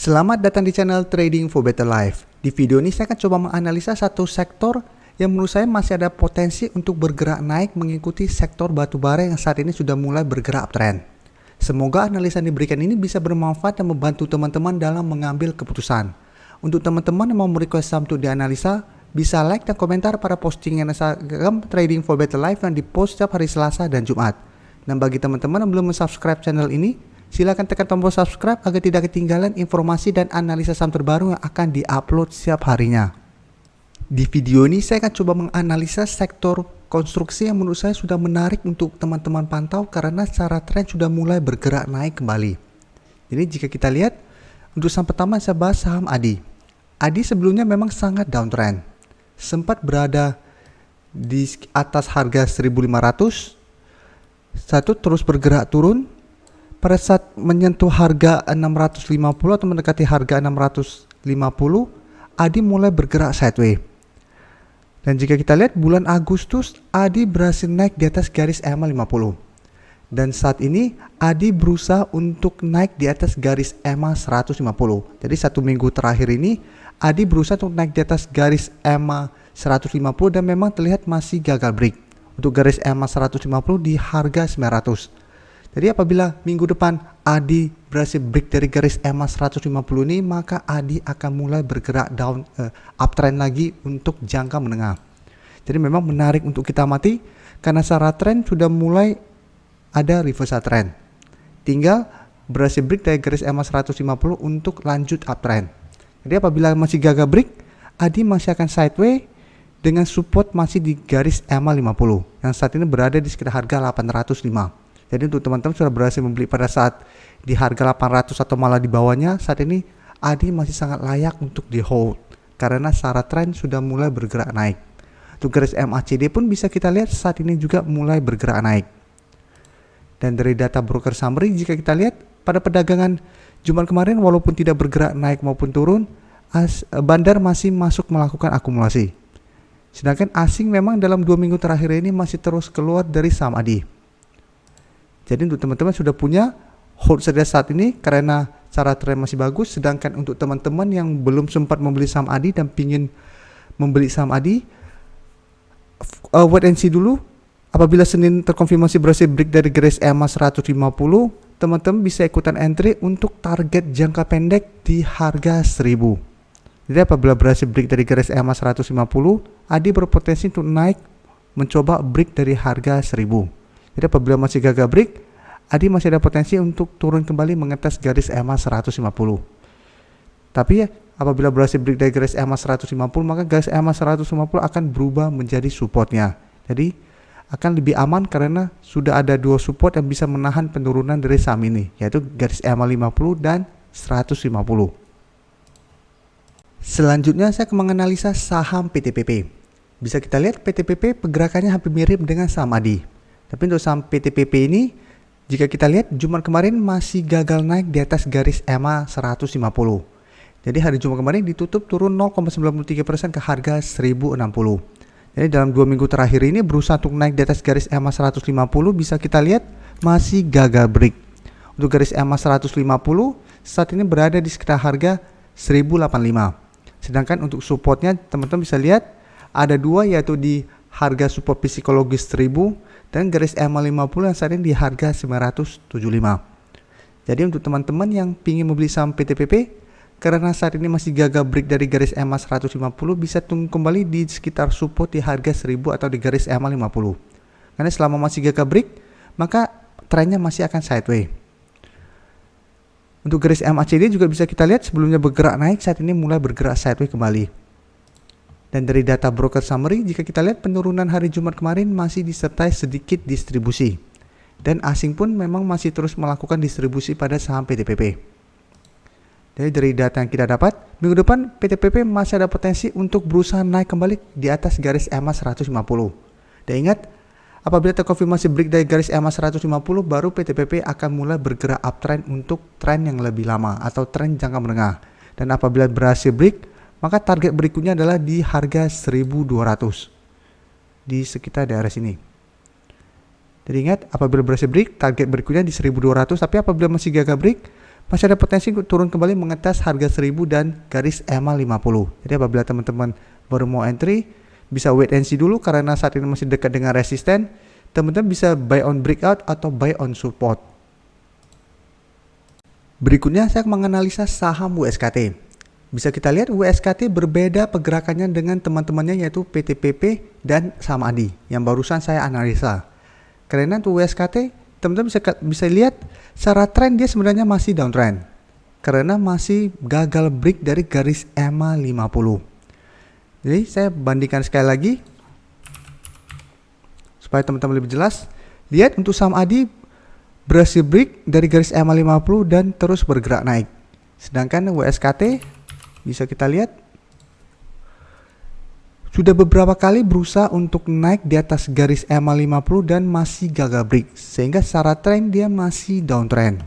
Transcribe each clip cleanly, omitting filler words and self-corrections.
Selamat datang di channel Trading for Better Life. Di video ini saya akan coba menganalisa satu sektor yang menurut saya masih ada potensi untuk bergerak naik mengikuti sektor batubara yang saat ini sudah mulai bergerak uptrend. Semoga analisa yang diberikan ini bisa bermanfaat dan membantu teman-teman dalam mengambil keputusan. Untuk teman-teman yang mau request saham untuk dianalisa, bisa like dan komentar pada postingan Instagram Trading for Better Life yang dipost setiap hari Selasa dan Jumat. Dan bagi teman-teman yang belum subscribe channel ini, silakan tekan tombol subscribe agar tidak ketinggalan informasi dan analisa saham terbaru yang akan diupload setiap harinya. Di video ini saya akan coba menganalisa sektor konstruksi yang menurut saya sudah menarik untuk teman-teman pantau karena secara tren sudah mulai bergerak naik kembali. Jadi jika kita lihat, untuk saham pertama saya bahas saham ADI. ADI sebelumnya memang sangat downtrend. Sempat berada di atas harga 1.500, terus bergerak turun. Pada saat menyentuh harga 650 atau mendekati harga 650, ADI mulai bergerak sideways. Dan jika kita lihat bulan Agustus, ADI berhasil naik di atas garis EMA 50. Dan saat ini ADI berusaha untuk naik di atas garis EMA 150. Jadi satu minggu terakhir ini ADI berusaha untuk naik di atas garis EMA 150 dan memang terlihat masih gagal break. Untuk garis EMA 150 di harga 900. Jadi apabila minggu depan ADI berhasil break dari garis EMA 150 ini, maka ADI akan mulai bergerak uptrend lagi untuk jangka menengah. Jadi memang menarik untuk kita amati karena secara tren sudah mulai ada reversal trend. Tinggal berhasil break dari garis EMA 150 untuk lanjut uptrend. Jadi apabila masih gagal break, ADI masih akan sideways dengan support masih di garis EMA 50 yang saat ini berada di sekitar harga 805. Jadi untuk teman-teman sudah berhasil membeli pada saat di harga 800 atau malah di bawahnya, saat ini ADI masih sangat layak untuk di hold karena secara tren sudah mulai bergerak naik. Untuk garis MACD pun bisa kita lihat saat ini juga mulai bergerak naik. Dan dari data broker summary jika kita lihat pada perdagangan Jumat kemarin walaupun tidak bergerak naik maupun turun, bandar masih masuk melakukan akumulasi. Sedangkan asing memang dalam 2 minggu terakhir ini masih terus keluar dari saham ADI. Jadi untuk teman-teman sudah punya hold saja saat ini karena cara tren masih bagus. Sedangkan untuk teman-teman yang belum sempat membeli saham ADI dan pingin membeli saham ADI, wait and see dulu. Apabila Senin terkonfirmasi berhasil break dari garis EMA 150, teman-teman bisa ikutan entry untuk target jangka pendek di harga 1000. Jadi apabila berhasil break dari garis EMA 150, ADI berpotensi untuk naik mencoba break dari harga 1000. Jadi apabila masih gagal break, ADI masih ada potensi untuk turun kembali mengetes garis EMA 150. Tapi ya, apabila berhasil break dari garis EMA 150, maka garis EMA 150 akan berubah menjadi supportnya. Jadi akan lebih aman karena sudah ada 2 support yang bisa menahan penurunan dari saham ini, yaitu garis EMA 50 dan 150. Selanjutnya saya akan menganalisa saham PTPP. Bisa kita lihat PTPP pergerakannya hampir mirip dengan saham ADI. Tapi untuk saham PTPP ini, jika kita lihat Jumat kemarin masih gagal naik di atas garis EMA 150. Jadi hari Jumat kemarin ditutup turun 0,93% ke harga 1060. Jadi dalam 2 minggu terakhir ini berusaha untuk naik di atas garis EMA 150, bisa kita lihat masih gagal break. Untuk garis EMA 150 saat ini berada di sekitar harga 1085. Sedangkan untuk supportnya teman-teman bisa lihat ada 2, yaitu di harga support psikologis 1000 dan garis EMA 50 yang saat ini di harga 975. Jadi untuk teman-teman yang ingin membeli saham PTPP karena saat ini masih gagal break dari garis EMA 150, bisa tunggu kembali di sekitar support di harga 1000 atau di garis EMA 50. Karena selama masih gagal break, maka trennya masih akan sideways. Untuk garis MACD juga bisa kita lihat sebelumnya bergerak naik, saat ini mulai bergerak sideways kembali. Dan dari data broker summary, jika kita lihat penurunan hari Jumat kemarin masih disertai sedikit distribusi. Dan asing pun memang masih terus melakukan distribusi pada saham PTPP. Jadi dari data yang kita dapat, minggu depan PTPP masih ada potensi untuk berusaha naik kembali di atas garis EMA 150. Dan ingat, apabila terkonfirmasi break dari garis EMA 150, baru PTPP akan mulai bergerak uptrend untuk tren yang lebih lama atau tren jangka menengah. Dan apabila berhasil break, maka target berikutnya adalah di harga 1200 di sekitar daerah sini. Jadi ingat, apabila berhasil break, target berikutnya di 1200, tapi apabila masih gagal break, masih ada potensi untuk turun kembali mengetes harga 1000 dan garis EMA 50. Jadi apabila teman-teman baru mau entry, bisa wait and see dulu karena saat ini masih dekat dengan resisten. Teman-teman bisa buy on breakout atau buy on support. Berikutnya saya menganalisa saham WSKT. Bisa kita lihat WSKT berbeda pergerakannya dengan teman-temannya yaitu PTPP dan saham ADI yang barusan saya analisa. Karena untuk WSKT, teman-teman bisa lihat secara tren dia sebenarnya masih downtrend. Karena masih gagal break dari garis EMA 50. Jadi saya bandingkan sekali lagi supaya teman-teman lebih jelas. Lihat untuk saham ADI berhasil break dari garis EMA 50 dan terus bergerak naik. Sedangkan WSKT bisa kita lihat sudah beberapa kali berusaha untuk naik di atas garis EMA 50 dan masih gagal break. Sehingga secara tren dia masih downtrend.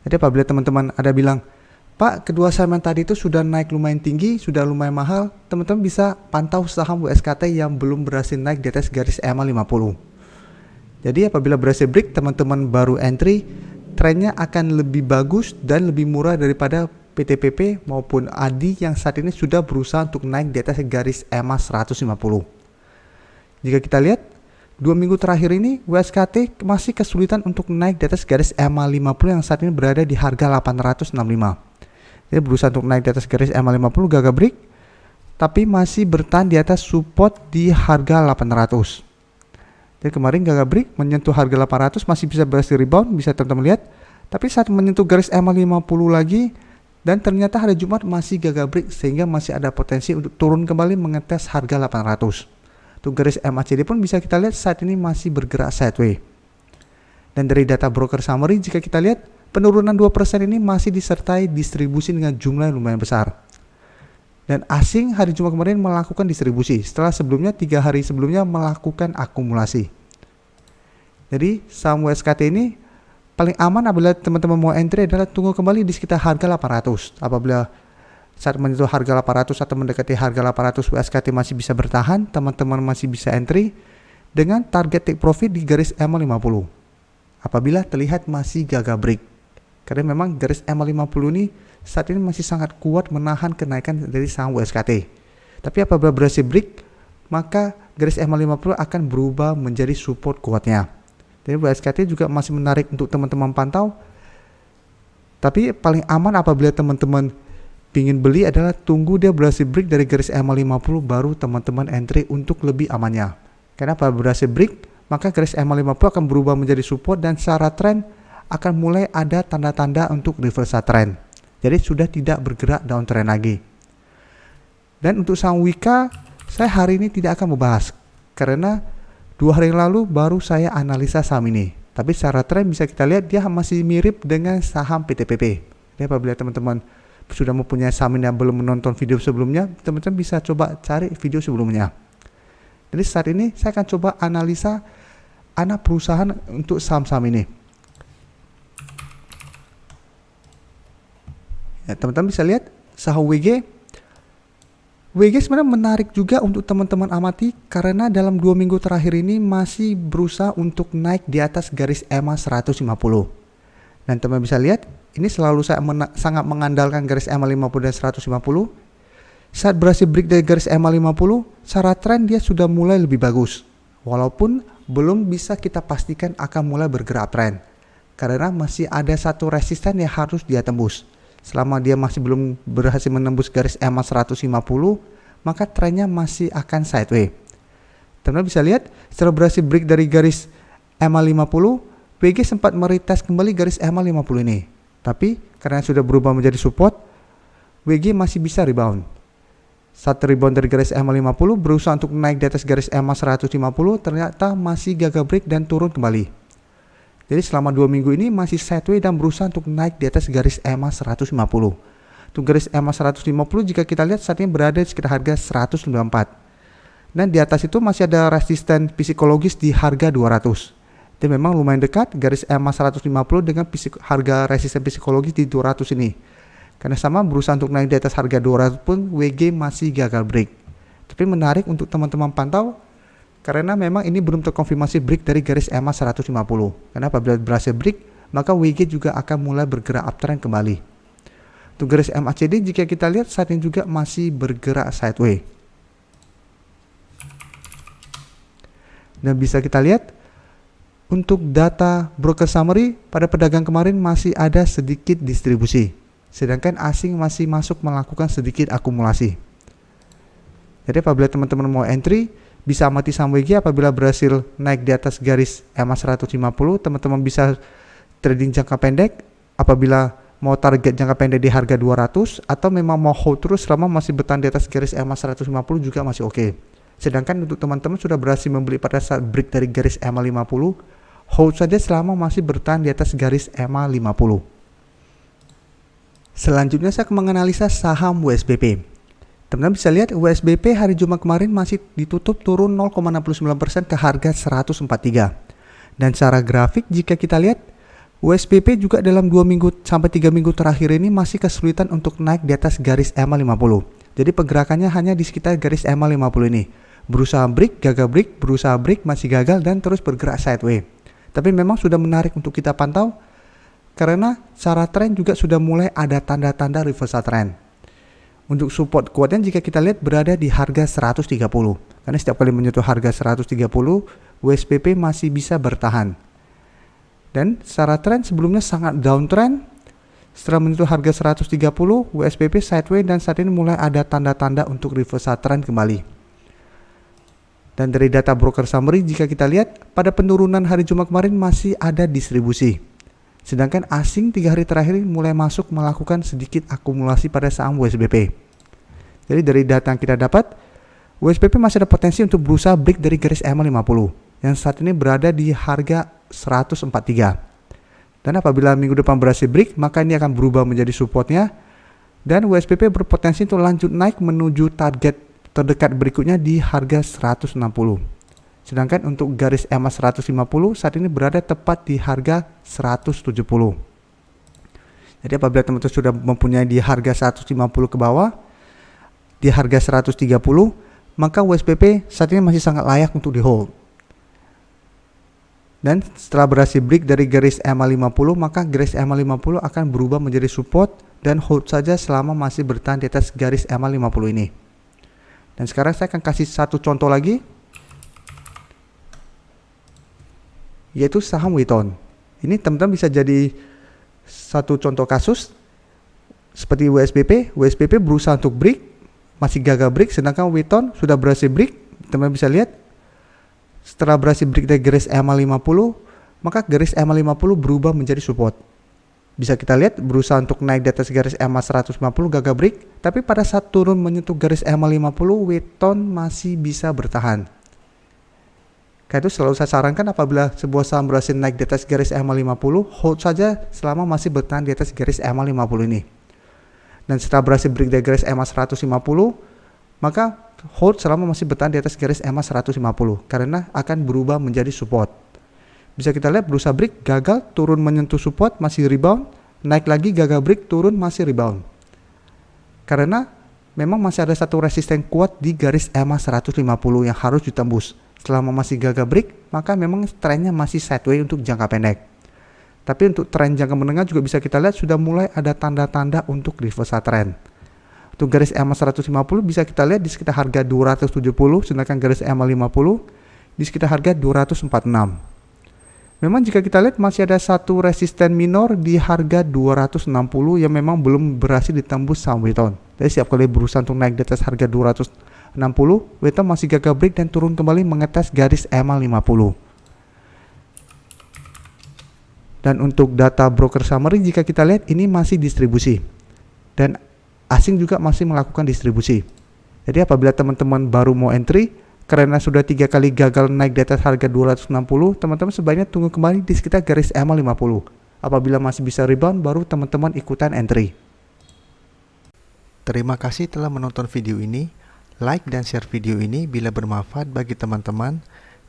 Jadi apabila teman-teman ada bilang, Pak, kedua saham yang tadi itu sudah naik lumayan tinggi, sudah lumayan mahal, teman-teman bisa pantau saham WSKT yang belum berhasil naik di atas garis EMA 50. Jadi apabila berhasil break, teman-teman baru entry, trennya akan lebih bagus dan lebih murah daripada PTPP maupun ADI yang saat ini sudah berusaha untuk naik di atas garis EMA 150. Jika kita lihat 2 minggu terakhir ini WSKT masih kesulitan untuk naik di atas garis EMA 50 yang saat ini berada di harga 865. Jadi berusaha untuk naik di atas garis EMA 50 gagal break, tapi masih bertahan di atas support di harga 800. Jadi kemarin gagal break menyentuh harga 800 masih bisa berhasil rebound, bisa teman-teman lihat. Tapi saat menyentuh garis EMA 50 lagi dan ternyata hari Jumat masih gagal break sehingga masih ada potensi untuk turun kembali mengetes harga 800. Untuk garis MACD pun bisa kita lihat saat ini masih bergerak sideways. Dan dari data broker summary jika kita lihat penurunan 2% ini masih disertai distribusi dengan jumlah yang lumayan besar. Dan asing hari Jumat kemarin melakukan distribusi setelah sebelumnya 3 hari sebelumnya melakukan akumulasi. Jadi saham WSKT ini paling aman apabila teman-teman mau entry adalah tunggu kembali di sekitar harga 800. Apabila saat menyentuh harga 800 atau mendekati harga 800 WSKT masih bisa bertahan, teman-teman masih bisa entry dengan target take profit di garis EMA 50. Apabila terlihat masih gagal break. Karena memang garis EMA 50 ini saat ini masih sangat kuat menahan kenaikan dari saham WSKT. Tapi apabila berhasil break, maka garis EMA 50 akan berubah menjadi support kuatnya. Jadi WSKT juga masih menarik untuk teman-teman pantau. Tapi paling aman apabila teman-teman ingin beli adalah tunggu dia berhasil break dari garis EMA 50 baru teman-teman entry untuk lebih amannya. Karena apabila berhasil break, maka garis EMA 50 akan berubah menjadi support dan secara tren akan mulai ada tanda-tanda untuk reversal trend. Jadi sudah tidak bergerak downtrend lagi. Dan untuk saham Wika, saya hari ini tidak akan membahas karena 2 hari yang lalu baru saya analisa saham ini. Tapi secara tren bisa kita lihat dia masih mirip dengan saham PTPP. Jadi apabila teman-teman sudah mempunyai saham ini yang belum menonton video sebelumnya, teman-teman bisa coba cari video sebelumnya. Jadi saat ini saya akan coba analisa anak perusahaan untuk saham-saham ini. Ya, teman-teman bisa lihat saham WG. WG sebenarnya menarik juga untuk teman-teman amati karena dalam 2 minggu terakhir ini masih berusaha untuk naik di atas garis EMA 150. Dan teman bisa lihat, ini selalu saya sangat mengandalkan garis EMA 50 dan 150. Saat berhasil break dari garis EMA 50, secara tren dia sudah mulai lebih bagus. Walaupun belum bisa kita pastikan akan mulai bergerak tren. Karena masih ada satu resisten yang harus dia tembus. Selama dia masih belum berhasil menembus garis EMA 150, maka trennya masih akan sideways. Teman-teman bisa lihat, setelah berhasil break dari garis EMA 50, WG sempat meretest kembali garis EMA 50 ini. Tapi karena sudah berubah menjadi support, WG masih bisa rebound. Saat rebound dari garis EMA 50, berusaha untuk naik di atas garis EMA 150, ternyata masih gagal break dan turun kembali. Jadi selama 2 minggu ini masih sideways dan berusaha untuk naik di atas garis EMA 150. Untuk garis EMA 150 jika kita lihat saat ini berada di sekitar harga 194. Dan di atas itu masih ada resisten psikologis di harga 200. Jadi memang lumayan dekat garis EMA 150 dengan harga resisten psikologis di 200 ini. Karena sama berusaha untuk naik di atas harga 200 pun WG masih gagal break. Tapi menarik untuk teman-teman pantau. Karena memang ini belum terkonfirmasi break dari garis EMA 150. Karena apabila berhasil break, maka WG juga akan mulai bergerak uptrend kembali. Untuk garis MACD jika kita lihat saat ini juga masih bergerak sideways. Dan bisa kita lihat untuk data broker summary pada pedagang kemarin masih ada sedikit distribusi, sedangkan asing masih masuk melakukan sedikit akumulasi. Jadi apabila teman-teman mau entry, bisa amati saham WG apabila berhasil naik di atas garis EMA 150, teman-teman bisa trading jangka pendek apabila mau target jangka pendek di harga 200, atau memang mau hold terus selama masih bertahan di atas garis EMA 150 juga masih oke. Sedangkan untuk teman-teman sudah berhasil membeli pada saat break dari garis EMA 50, hold saja selama masih bertahan di atas garis EMA 50. Selanjutnya saya akan menganalisa saham WSBP. Teman-teman bisa lihat WSBP hari Jumat kemarin masih ditutup turun 0,69% ke harga 143. Dan secara grafik jika kita lihat WSBP juga dalam 2 minggu sampai 3 minggu terakhir ini masih kesulitan untuk naik di atas garis EMA 50. Jadi pergerakannya hanya di sekitar garis EMA 50 ini. Berusaha break, gagal break, berusaha break, masih gagal dan terus bergerak sideways. Tapi memang sudah menarik untuk kita pantau karena secara tren juga sudah mulai ada tanda-tanda reversal trend. Untuk support kuatnya jika kita lihat berada di harga 130. Karena setiap kali menyentuh harga 130, WSBP masih bisa bertahan. Dan secara tren sebelumnya sangat downtrend. Setelah menyentuh harga 130, WSBP sideways dan saat ini mulai ada tanda-tanda untuk reversal trend kembali. Dan dari data broker summary jika kita lihat pada penurunan hari Jumat kemarin masih ada distribusi. Sedangkan asing 3 hari terakhir mulai masuk melakukan sedikit akumulasi pada saham WSBP. Jadi dari data yang kita dapat, WSBP masih ada potensi untuk berusaha break dari garis EMA 50 yang saat ini berada di harga 143. Dan apabila minggu depan berhasil break, maka ini akan berubah menjadi supportnya. Dan WSBP berpotensi untuk lanjut naik menuju target terdekat berikutnya di harga 160. Sedangkan untuk garis EMA 150 saat ini berada tepat di harga 170. Jadi apabila teman-teman sudah mempunyai di harga 150 ke bawah, di harga 130, maka WSBP saat ini masih sangat layak untuk di hold. Dan setelah berhasil break dari garis EMA 50, maka garis EMA 50 akan berubah menjadi support dan hold saja selama masih bertahan di atas garis EMA 50 ini. Dan sekarang saya akan kasih satu contoh lagi, yaitu saham Weton. Ini teman-teman bisa jadi satu contoh kasus seperti WSBP. WSBP berusaha untuk break, masih gagal break, sedangkan Weton sudah berhasil break. Teman-teman bisa lihat setelah berhasil break dari garis EMA 50, maka garis EMA 50 berubah menjadi support. Bisa kita lihat berusaha untuk naik di atas garis EMA 150 gagal break, tapi pada saat turun menyentuh garis EMA 50, Weton masih bisa bertahan. Karena itu selalu saya sarankan apabila sebuah saham berhasil naik di atas garis EMA 50, hold saja selama masih bertahan di atas garis EMA 50 ini. Dan setelah berhasil break dari garis EMA 150, maka hold selama masih bertahan di atas garis EMA 150 karena akan berubah menjadi support. Bisa kita lihat berusaha break, gagal, turun menyentuh support, masih rebound, naik lagi, gagal break, turun, masih rebound. Karena memang masih ada satu resisten kuat di garis EMA 150 yang harus ditembus. Selama masih gagal break, maka memang trennya masih sideways untuk jangka pendek. Tapi untuk tren jangka menengah juga bisa kita lihat sudah mulai ada tanda-tanda untuk reversal trend. Untuk garis EMA 150 bisa kita lihat di sekitar harga 270, sedangkan garis EMA 50 di sekitar harga 246. Memang jika kita lihat masih ada satu resisten minor di harga 260 yang memang belum berhasil ditembus saham Weton. Jadi setiap kali berusaha untuk naik di atas harga 260, Weton masih gagal break dan turun kembali mengetes garis EMA 50. Dan untuk data broker summary jika kita lihat ini masih distribusi. Dan asing juga masih melakukan distribusi. Jadi apabila teman-teman baru mau entry karena sudah 3 kali gagal naik di atas harga 260, teman-teman sebaiknya tunggu kembali di sekitar garis EMA 50. Apabila masih bisa rebound, baru teman-teman ikutan entry. Terima kasih telah menonton video ini. Like dan share video ini bila bermanfaat bagi teman-teman.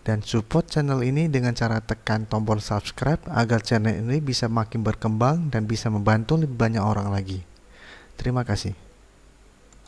Dan support channel ini dengan cara tekan tombol subscribe agar channel ini bisa makin berkembang dan bisa membantu lebih banyak orang lagi. Terima kasih.